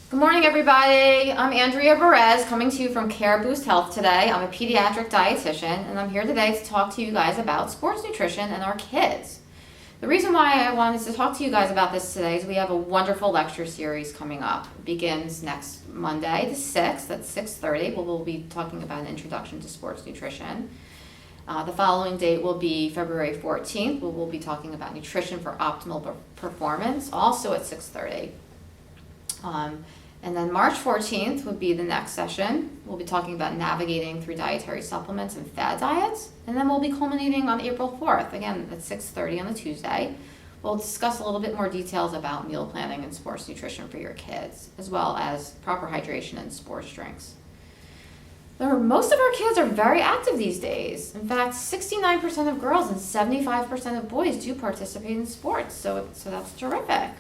Good morning, everybody. I'm Andrea Perez, coming to you from Care Boost Health today. I'm a pediatric dietitian, and I'm here today to talk to you guys about sports nutrition and our kids. The reason why I wanted to talk to you guys about this today is we have a wonderful lecture series coming up. It begins next Monday, the 6th at 6:30. We'll be talking about an introduction to sports nutrition. The following date will be February 14th, where we'll be talking about nutrition for optimal performance, also at 6:30. And then March 14th would be the next session. We'll be talking about navigating through dietary supplements and fad diets. And then we'll be culminating on April 4th, again at 6:30 on a Tuesday. We'll discuss a little bit more details about meal planning and sports nutrition for your kids, as well as proper hydration and sports drinks. Most of our kids are very active these days. In fact, 69% of girls and 75% of boys do participate in sports, so that's terrific.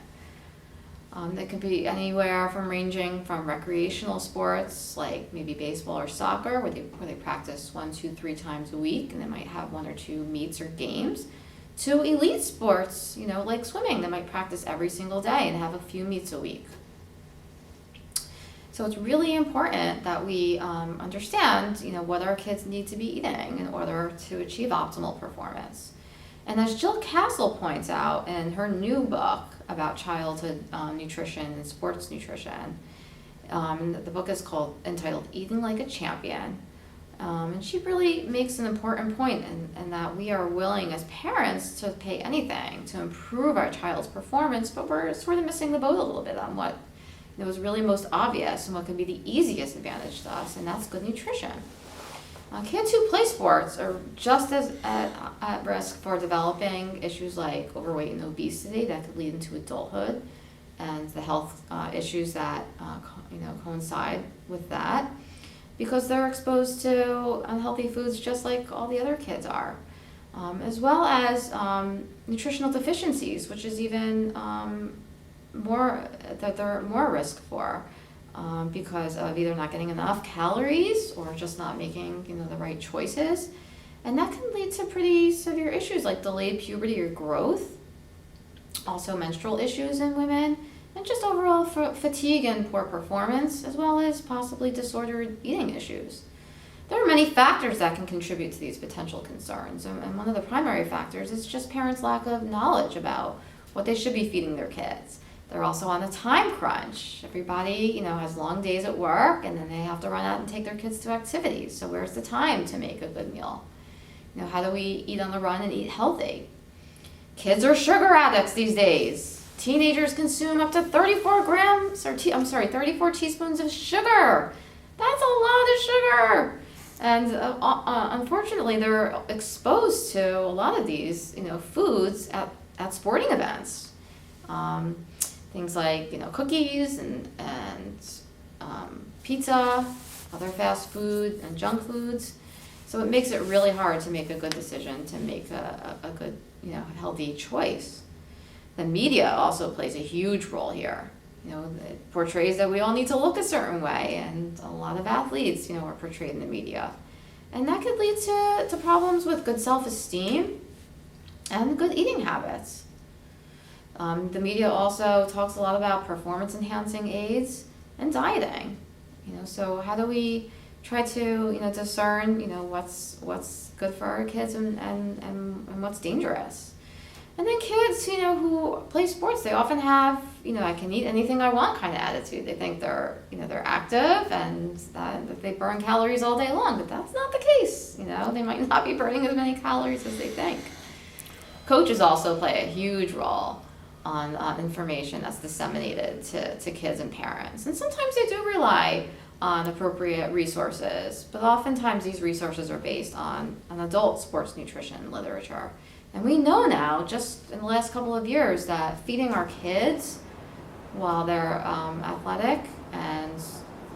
They could be anywhere from ranging from recreational sports, like maybe baseball or soccer, where they practice 1, 2, 3 times a week, and they might have 1 or 2 meets or games, to elite sports, like swimming. They might practice every single day and have a few meets a week. So it's really important that we understand, what our kids need to be eating in order to achieve optimal performance. And as Jill Castle points out in her new book about childhood nutrition and sports nutrition, the book is entitled Eating Like a Champion. And she really makes an important point in that we are willing as parents to pay anything to improve our child's performance, but we're sort of missing the boat a little bit on what is really most obvious and what can be the easiest advantage to us, and that's good nutrition. Kids who play sports are just as at risk for developing issues like overweight and obesity that could lead into adulthood, and the health issues that coincide with that, because they're exposed to unhealthy foods just like all the other kids are, as well as nutritional deficiencies, which is even more that they're more risk for. Because of either not getting enough calories or just not making the right choices, and that can lead to pretty severe issues like delayed puberty or growth, also menstrual issues in women, and just overall fatigue and poor performance, as well as possibly disordered eating issues. There are many factors that can contribute to these potential concerns, and one of the primary factors is just parents' lack of knowledge about what they should be feeding their kids. They're also on a time crunch. Everybody, has long days at work, and then they have to run out and take their kids to activities. So where's the time to make a good meal? How do we eat on the run and eat healthy? Kids are sugar addicts these days. Teenagers consume up to 34 teaspoons of sugar. That's a lot of sugar. And unfortunately, they're exposed to a lot of these, foods at sporting events. Things like cookies and pizza, other fast food and junk foods. So it makes it really hard to make a good decision, to make a good healthy choice. The media also plays a huge role here. It portrays that we all need to look a certain way, and a lot of athletes are portrayed in the media, and that could lead to problems with good self-esteem and good eating habits. The media also talks a lot about performance-enhancing aids and dieting. So how do we try to discern what's good for our kids and what's dangerous? And then kids who play sports, they often have I can eat anything I want kind of attitude. They think they're active and that they burn calories all day long, but that's not the case. They might not be burning as many calories as they think. Coaches also play a huge role on information that's disseminated to kids and parents. And sometimes they do rely on appropriate resources, but oftentimes these resources are based on an adult sports nutrition literature. And we know now, just in the last couple of years, that feeding our kids while they're athletic and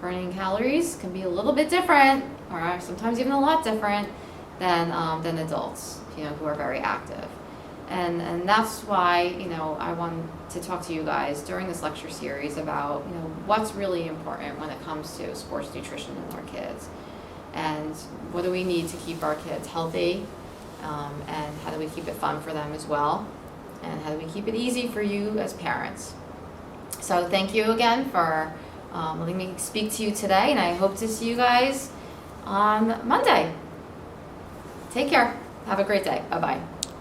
burning calories can be a little bit different, or sometimes even a lot different than adults, who are very active. And that's why, I wanted to talk to you guys during this lecture series about, what's really important when it comes to sports nutrition in our kids. And what do we need to keep our kids healthy? And how do we keep it fun for them as well? And how do we keep it easy for you as parents? So thank you again for letting me speak to you today, and I hope to see you guys on Monday. Take care. Have a great day. Bye-bye.